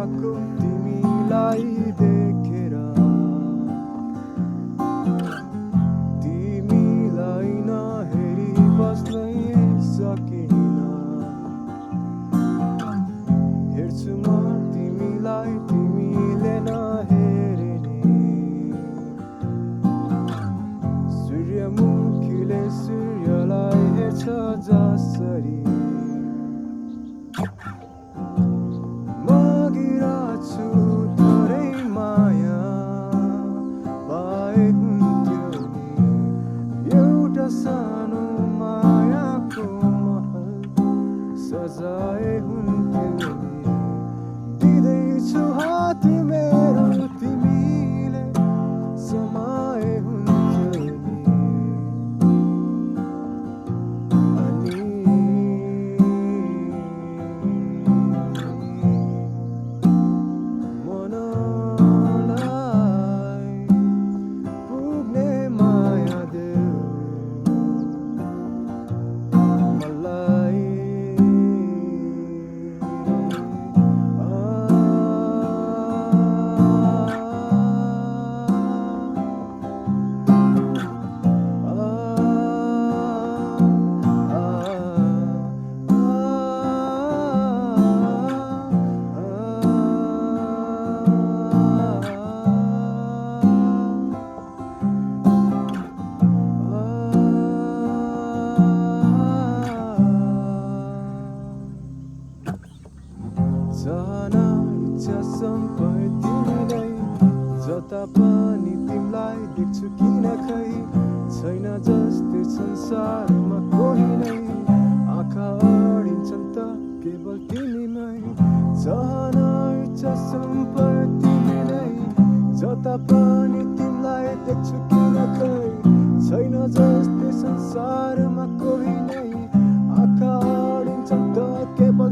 मायाको तिमीलाई देखेर तिमीलाई नहेरी बस्नै सकिन। हेर्छु म तिमीलाई तिमीले नहेरे नि। सूर्यमुखीले सूर्यलाई हेर्छ जसरी मागिरहेछु थोरै माया पाए हुन्थ्यो नि। एउटा सानो मायाको महल सजाए हुन्थ्यो नि। दिँदैछु हात मेरो तिमीले समाए हुन्थ्यो नि। चाहना इच्छा सम्पत्ति तिमीलाई जता पनि तिमीलाई देख्छु किन खै छैन जस्तै संसारमा कोही नै आँखा अडिन्छन् त केवल तिमीमै। चाहना इच्छा सम्पत्ति तिमीलाई जता पनि तिमीलाई देख्छु किन खै छैन जस्तै संसारमा कोही नै आँखा अडिन्छन् त केवल